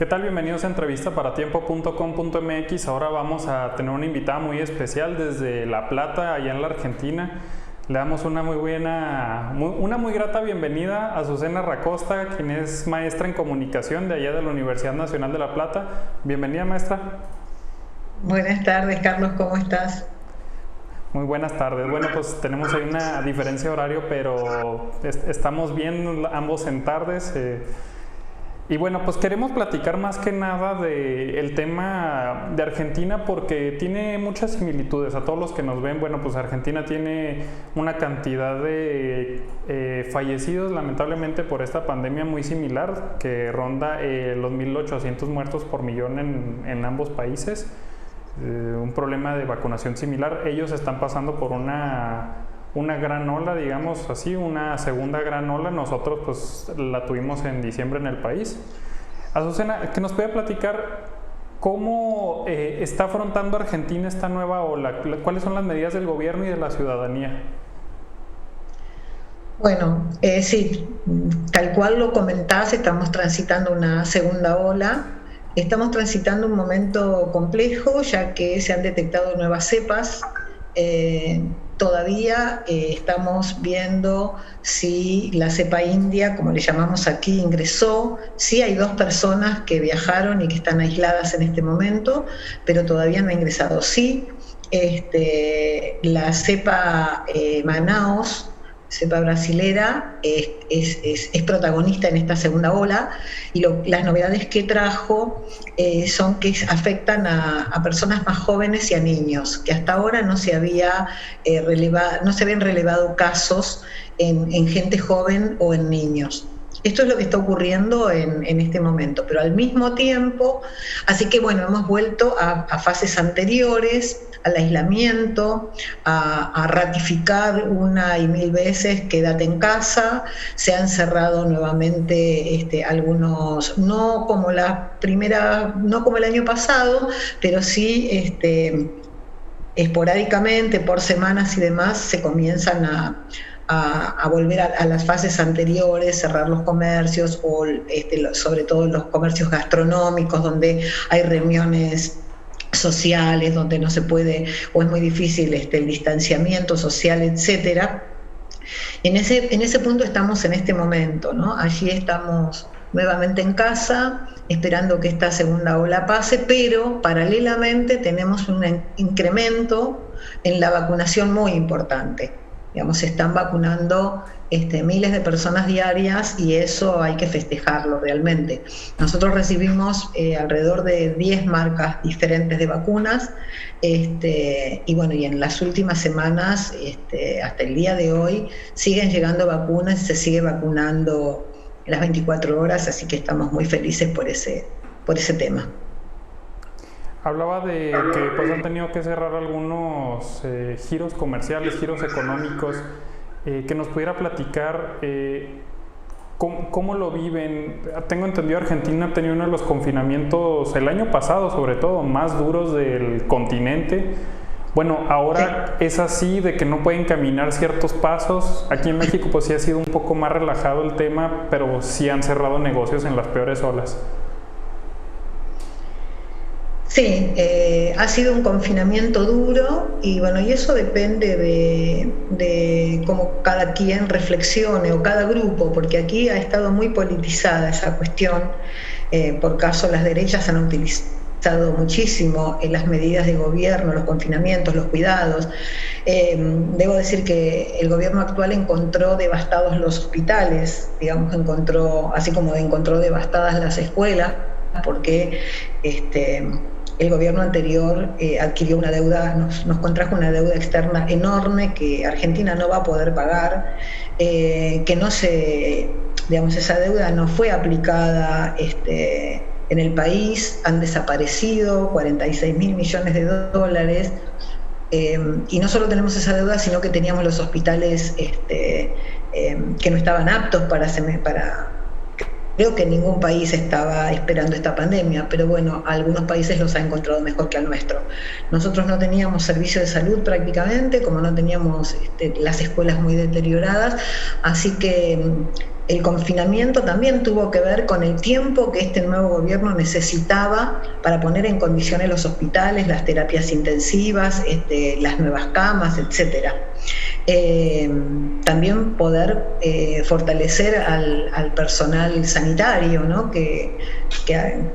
¿Qué tal? Bienvenidos a entrevista para tiempo.com.mx. Ahora vamos a tener una invitada muy especial desde La Plata, allá en la Argentina. Le damos una muy grata bienvenida a Azucena Racosta, quien es maestra en comunicación de allá de la Universidad Nacional de La Plata. Bienvenida, maestra. Buenas tardes, Carlos, ¿cómo estás? Muy buenas tardes. Bueno, pues tenemos ahí una diferencia de horario, pero estamos bien ambos en tardes. Y bueno, pues queremos platicar más que nada del tema de Argentina porque tiene muchas similitudes. A todos los que nos ven, bueno, pues Argentina tiene una cantidad de fallecidos lamentablemente por esta pandemia muy similar, que ronda los 1.800 muertos por millón en ambos países. Un problema de vacunación similar. Ellos están pasando por una gran ola, digamos así, una segunda gran ola. Nosotros pues la tuvimos en diciembre en el país. Azucena, que nos puede platicar cómo está afrontando Argentina esta nueva ola, cuáles son las medidas del gobierno y de la ciudadanía. Bueno, sí, tal cual lo comentás, estamos transitando una segunda ola. Estamos transitando un momento complejo, ya que se han detectado nuevas cepas. Todavía estamos viendo si la cepa india, como le llamamos aquí, ingresó. Sí hay 2 personas que viajaron y que están aisladas en este momento, pero todavía no ha ingresado. Sí, la cepa Manaus, cepa brasilera, es protagonista en esta segunda ola, y las novedades que trajo son que afectan a personas más jóvenes y a niños, que hasta ahora no se habían relevado casos en gente joven o en niños. Esto es lo que está ocurriendo en este momento, pero al mismo tiempo, así que bueno, hemos vuelto a fases anteriores, al aislamiento, a ratificar una y mil veces quédate en casa. Se han cerrado nuevamente algunos, no como el año pasado, pero sí esporádicamente, por semanas y demás, se comienzan a volver a las fases anteriores, cerrar los comercios, o sobre todo los comercios gastronómicos, donde hay reuniones sociales, donde no se puede o es muy difícil el distanciamiento social, etcétera. En ese punto estamos en este momento, ¿no? Allí estamos nuevamente en casa, esperando que esta segunda ola pase, pero paralelamente tenemos un incremento en la vacunación muy importante. Digamos, se están vacunando miles de personas diarias, y eso hay que festejarlo realmente. Nosotros recibimos alrededor de 10 marcas diferentes de vacunas, y bueno, y en las últimas semanas, hasta el día de hoy, siguen llegando vacunas y se sigue vacunando las 24 horas, así que estamos muy felices por ese tema. Hablaba de que pues han tenido que cerrar algunos giros comerciales, giros económicos, que nos pudiera platicar cómo lo viven. Tengo entendido Argentina ha tenido uno de los confinamientos el año pasado, sobre todo, más duros del continente. Bueno, ahora sí. Es así, de que no pueden caminar ciertos pasos. Aquí en México pues sí ha sido un poco más relajado el tema, pero sí han cerrado negocios en las peores olas. Sí, ha sido un confinamiento duro, y bueno, y eso depende de cómo cada quien reflexione, o cada grupo, porque aquí ha estado muy politizada esa cuestión. Por caso, las derechas han utilizado muchísimo las medidas de gobierno, los confinamientos, los cuidados. Debo decir que el gobierno actual encontró devastados los hospitales, digamos, así como encontró devastadas las escuelas, porque el gobierno anterior adquirió una deuda, nos contrajo una deuda externa enorme que Argentina no va a poder pagar, esa deuda no fue aplicada en el país. Han desaparecido 46.000 millones de dólares, y no solo tenemos esa deuda, sino que teníamos los hospitales que no estaban aptos para Creo que ningún país estaba esperando esta pandemia, pero bueno, a algunos países los ha encontrado mejor que al nuestro. Nosotros no teníamos servicio de salud prácticamente, como no teníamos las escuelas muy deterioradas, así que el confinamiento también tuvo que ver con el tiempo que este nuevo gobierno necesitaba para poner en condiciones los hospitales, las terapias intensivas, las nuevas camas, etcétera. También poder fortalecer al personal sanitario, ¿no? que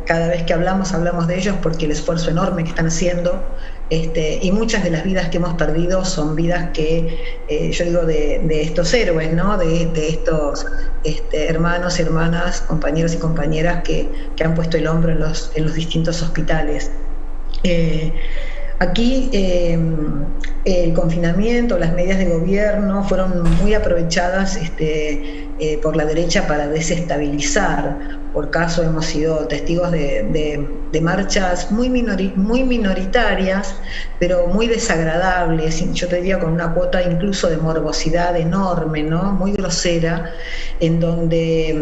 cada vez que hablamos de ellos porque el esfuerzo enorme que están haciendo, y muchas de las vidas que hemos perdido son vidas que, yo digo, de estos héroes, ¿no? de estos hermanos y hermanas, compañeros y compañeras que han puesto el hombro en los distintos hospitales. Aquí el confinamiento, las medidas de gobierno fueron muy aprovechadas por la derecha para desestabilizar. Por caso hemos sido testigos de marchas muy minoritarias, pero muy desagradables, yo te diría con una cuota incluso de morbosidad enorme, ¿no? Muy grosera, en donde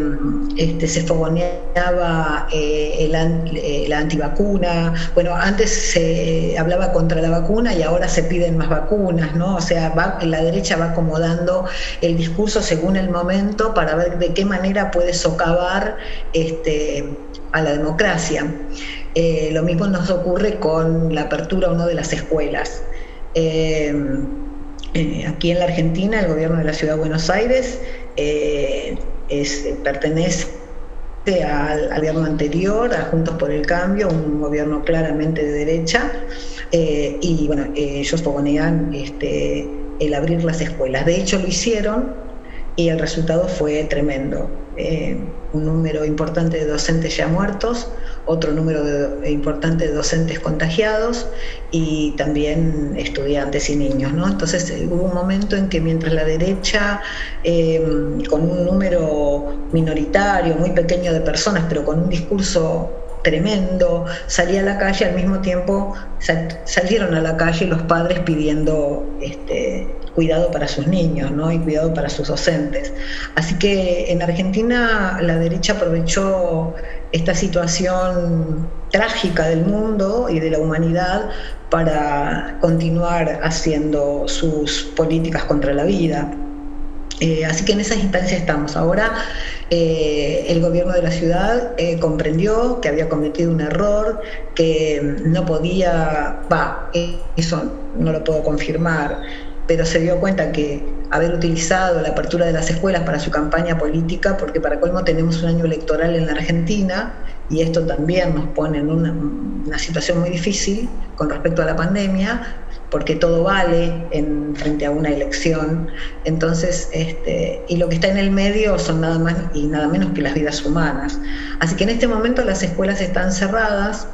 se fogoneaba la antivacuna. Bueno, antes se hablaba contra la vacuna y ahora se piden más vacunas, ¿no? O sea, la derecha va acomodando el discurso según el momento para ver de qué manera puede socavar a la democracia. Lo mismo nos ocurre con la apertura o no de las escuelas. Aquí en la Argentina, el gobierno de la Ciudad de Buenos Aires pertenece al gobierno anterior, a Juntos por el Cambio, un gobierno claramente de derecha, y bueno, ellos fogonean el abrir las escuelas. De hecho, lo hicieron y el resultado fue tremendo. Un número importante de docentes ya muertos, otro número importante de docentes contagiados y también estudiantes y niños, ¿no? Entonces hubo un momento en que mientras la derecha, con un número minoritario, muy pequeño de personas, pero con un discurso tremendo, salía a la calle, al mismo tiempo salieron a la calle los padres pidiendo cuidado para sus niños, ¿no? Y cuidado para sus docentes. Así que en Argentina la derecha aprovechó esta situación trágica del mundo y de la humanidad para continuar haciendo sus políticas contra la vida. Así que en esas instancias estamos. Ahora el gobierno de la ciudad comprendió que había cometido un error, que no podía, eso no lo puedo confirmar, pero se dio cuenta que haber utilizado la apertura de las escuelas para su campaña política, porque para colmo tenemos un año electoral en la Argentina y esto también nos pone en una situación muy difícil con respecto a la pandemia, porque todo vale frente a una elección. Entonces, y lo que está en el medio son nada más y nada menos que las vidas humanas. Así que en este momento las escuelas están cerradas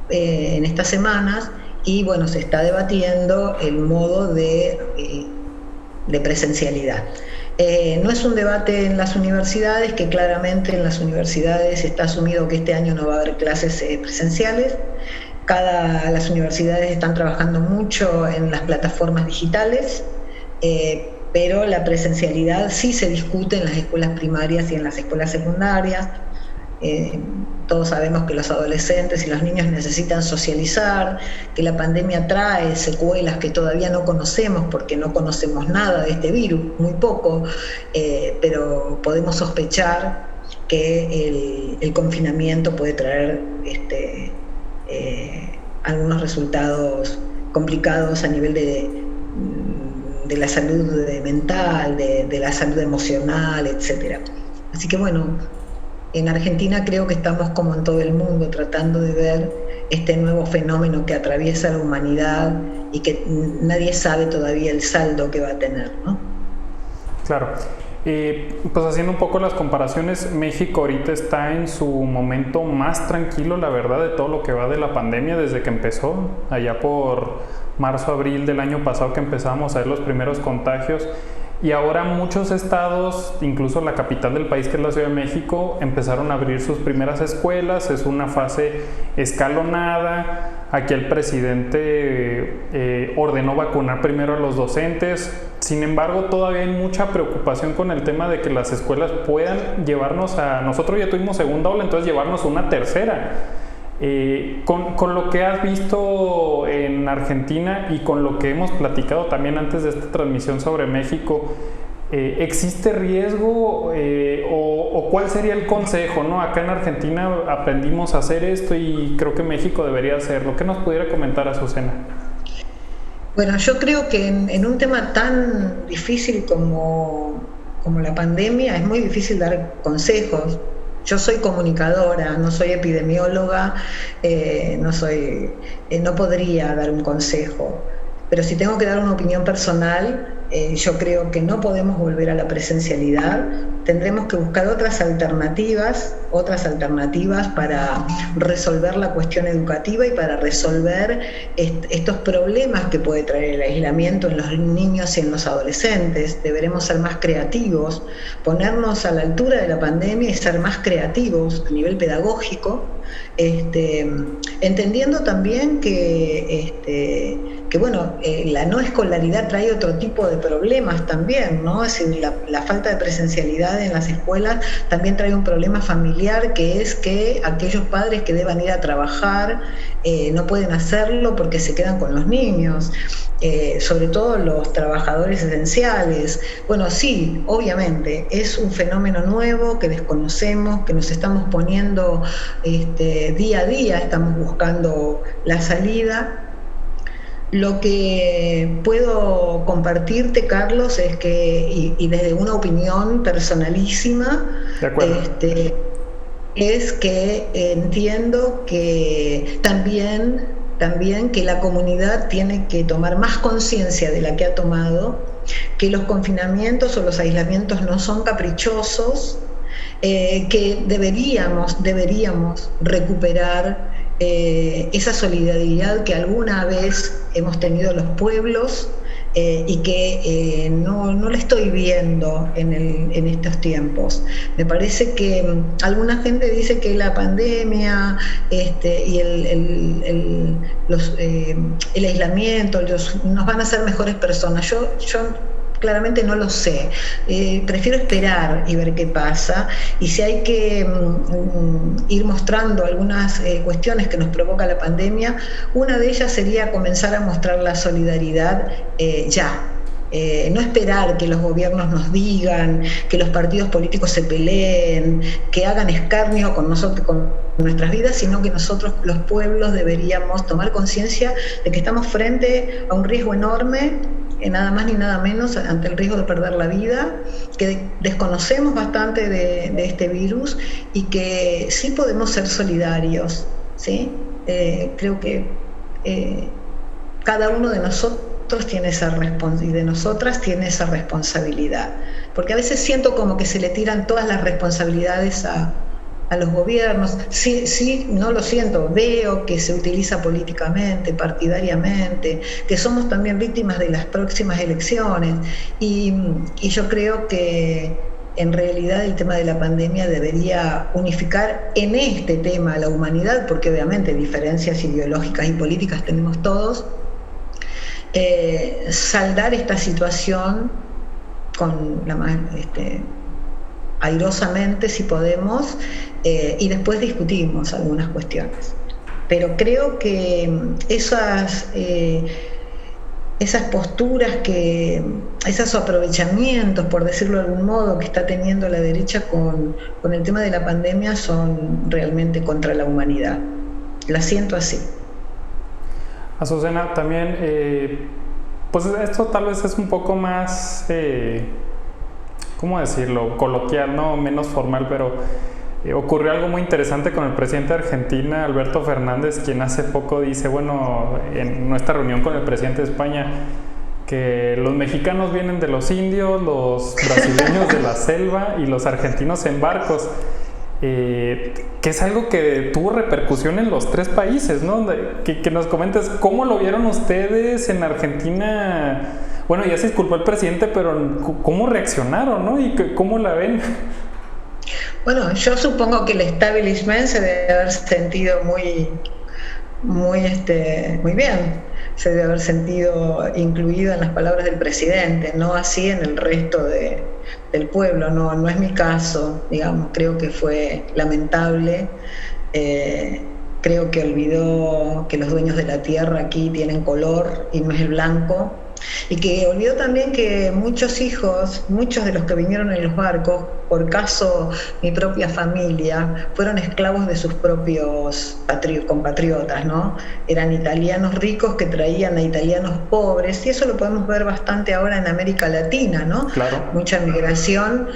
en estas semanas y bueno, se está debatiendo el modo de presencialidad. No es un debate en las universidades, que claramente en las universidades está asumido que este año no va a haber clases presenciales. Las universidades están trabajando mucho en las plataformas digitales, pero la presencialidad sí se discute en las escuelas primarias y en las escuelas secundarias. Todos sabemos que los adolescentes y los niños necesitan socializar, que la pandemia trae secuelas que todavía no conocemos porque no conocemos nada de este virus, muy poco, pero podemos sospechar que el confinamiento puede traer algunos resultados complicados a nivel de la salud mental, de la salud emocional, etc. Así que bueno, en Argentina creo que estamos como en todo el mundo tratando de ver este nuevo fenómeno que atraviesa la humanidad y que nadie sabe todavía el saldo que va a tener, ¿no? Claro. Pues haciendo un poco las comparaciones, México ahorita está en su momento más tranquilo, la verdad, de todo lo que va de la pandemia desde que empezó, allá por marzo, abril del año pasado que empezamos a ver los primeros contagios. Y ahora muchos estados, incluso la capital del país, que es la Ciudad de México, empezaron a abrir sus primeras escuelas. Es una fase escalonada. Aquí el presidente ordenó vacunar primero a los docentes. Sin embargo, todavía hay mucha preocupación con el tema de que las escuelas puedan llevarnos a... Nosotros ya tuvimos segunda ola, entonces llevarnos una tercera. Con lo que has visto en Argentina y con lo que hemos platicado también antes de esta transmisión sobre México, ¿existe riesgo o cuál sería el consejo, ¿no? Acá en Argentina aprendimos a hacer esto y creo que México debería hacerlo. ¿Qué nos pudiera comentar, Azucena? Bueno, yo creo que en un tema tan difícil como la pandemia es muy difícil dar consejos. Yo soy comunicadora, no soy epidemióloga, no podría dar un consejo. Pero si tengo que dar una opinión personal, yo creo que no podemos volver a la presencialidad. Tendremos que buscar otras alternativas para resolver la cuestión educativa y para resolver estos problemas que puede traer el aislamiento en los niños y en los adolescentes. Deberemos ser más creativos, ponernos a la altura de la pandemia y ser más creativos a nivel pedagógico, entendiendo también que bueno, la no escolaridad trae otro tipo de problemas también, ¿no? Es decir, la falta de presencialidad en las escuelas también trae un problema familiar, que es que aquellos padres que deban ir a trabajar no pueden hacerlo porque se quedan con los niños, sobre todo los trabajadores esenciales. Bueno, sí, obviamente, es un fenómeno nuevo que desconocemos, que nos estamos poniendo día a día, estamos buscando la salida. Lo que puedo compartirte, Carlos, es que, y desde una opinión personalísima, es que entiendo que también que la comunidad tiene que tomar más conciencia de la que ha tomado, que los confinamientos o los aislamientos no son caprichosos, que deberíamos recuperar esa solidaridad que alguna vez hemos tenido los pueblos y que no la estoy viendo en estos tiempos. Me parece que alguna gente dice que la pandemia y el aislamiento nos van a hacer mejores personas. Yo claramente no lo sé. Prefiero esperar y ver qué pasa, y si hay que ir mostrando algunas cuestiones que nos provoca la pandemia, una de ellas sería comenzar a mostrar la solidaridad ya. No esperar que los gobiernos nos digan, que los partidos políticos se peleen, que hagan escarnio con nosotros, con nuestras vidas, sino que nosotros, los pueblos, deberíamos tomar conciencia de que estamos frente a un riesgo enorme, nada más ni nada menos, ante el riesgo de perder la vida, que desconocemos bastante de este virus y que sí podemos ser solidarios, ¿sí? Creo que cada uno de nosotros tiene esa y de nosotras tiene esa responsabilidad, porque a veces siento como que se le tiran todas las responsabilidades a los gobiernos. Sí, no lo siento, veo que se utiliza políticamente, partidariamente, que somos también víctimas de las próximas elecciones, y yo creo que en realidad el tema de la pandemia debería unificar en este tema a la humanidad, porque obviamente diferencias ideológicas y políticas tenemos todos, saldar esta situación con la más airosamente, si podemos, y después discutimos algunas cuestiones. Pero creo que esas posturas, esos aprovechamientos, por decirlo de algún modo, que está teniendo la derecha con el tema de la pandemia son realmente contra la humanidad. La siento así. Azucena, también, pues esto tal vez es un poco más, ¿cómo decirlo?, coloquial, ¿no?, menos formal, pero ocurrió algo muy interesante con el presidente de Argentina, Alberto Fernández, quien hace poco dice, bueno, en nuestra reunión con el presidente de España, que los mexicanos vienen de los indios, los brasileños de la selva y los argentinos en barcos. Que es algo que tuvo repercusión en los tres países, ¿no? Que nos comentes cómo lo vieron ustedes en Argentina. Bueno, ya se disculpó el presidente, pero ¿cómo reaccionaron, no? ¿Y cómo la ven? Bueno, yo supongo que el establishment se debe haber sentido muy bien. Se debe haber sentido incluido en las palabras del presidente, no así en el resto del pueblo. No es mi caso, digamos. Creo que fue lamentable. Creo que olvidó que los dueños de la tierra aquí tienen color y no es el blanco. Y que olvidó también que muchos hijos, muchos de los que vinieron en los barcos, por caso mi propia familia, fueron esclavos de sus propios compatriotas, ¿no? Eran italianos ricos que traían a italianos pobres, y eso lo podemos ver bastante ahora en América Latina, ¿no? Claro. Mucha migración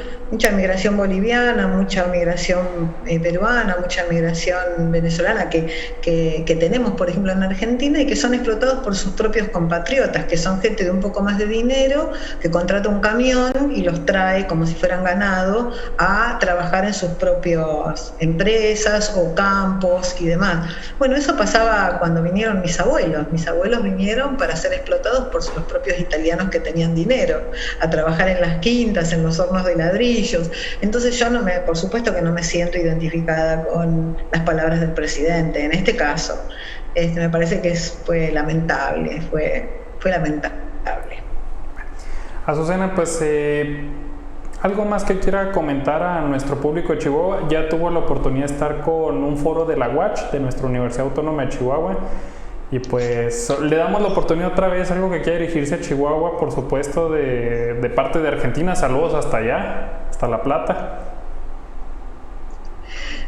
boliviana, mucha migración peruana, mucha migración venezolana que tenemos, por ejemplo, en Argentina, y que son explotados por sus propios compatriotas, que son gente de un poco más de dinero, que contrata un camión y los trae como si fueran ganado a trabajar en sus propias empresas o campos y demás. Bueno, eso pasaba cuando vinieron mis abuelos. Mis abuelos vinieron para ser explotados por los propios italianos que tenían dinero, a trabajar en las quintas, en los hornos de ladrillos. Entonces yo por supuesto que no me siento identificada con las palabras del presidente. En este caso, me parece que fue lamentable, fue lamentable. Azucena, pues algo más que quiera comentar a nuestro público de Chihuahua. Ya tuvo la oportunidad de estar con un foro de la UACH, de nuestra Universidad Autónoma de Chihuahua, y pues le damos la oportunidad otra vez, algo que quiera dirigirse a Chihuahua, por supuesto, de parte de Argentina. Saludos hasta allá, hasta La Plata.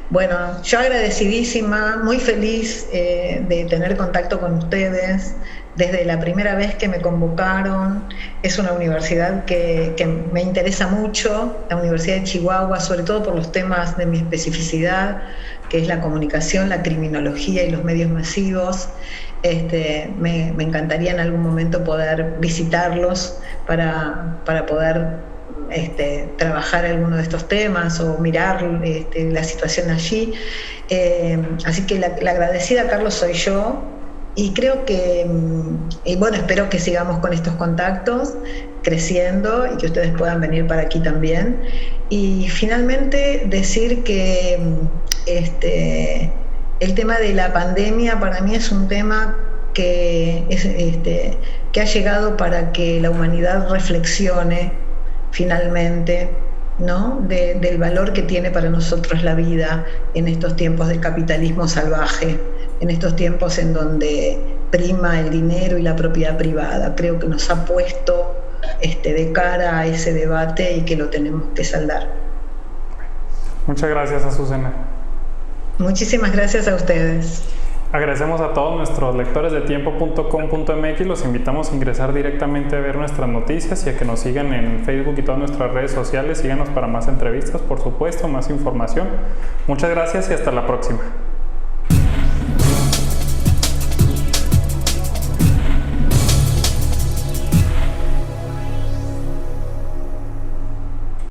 Bueno, yo agradecidísima, muy feliz de tener contacto con ustedes. Desde la primera vez que me convocaron, es una universidad que me interesa mucho, la Universidad de Chihuahua, sobre todo por los temas de mi especificidad, que es la comunicación, la criminología y los medios masivos. Me encantaría en algún momento poder visitarlos para poder trabajar alguno de estos temas o mirar la situación allí. Así que la agradecida, Carlos, soy yo. Y creo que, bueno, espero que sigamos con estos contactos, creciendo, y que ustedes puedan venir para aquí también. Y finalmente decir que el tema de la pandemia para mí es un tema que ha llegado para que la humanidad reflexione finalmente, ¿no? Del valor que tiene para nosotros la vida en estos tiempos de capitalismo salvaje, en estos tiempos en donde prima el dinero y la propiedad privada. Creo que nos ha puesto de cara a ese debate y que lo tenemos que saldar. Muchas gracias, Azucena. Muchísimas gracias a ustedes. Agradecemos a todos nuestros lectores de tiempo.com.mx. Los invitamos a ingresar directamente a ver nuestras noticias y a que nos sigan en Facebook y todas nuestras redes sociales. Síganos para más entrevistas, por supuesto, más información. Muchas gracias y hasta la próxima.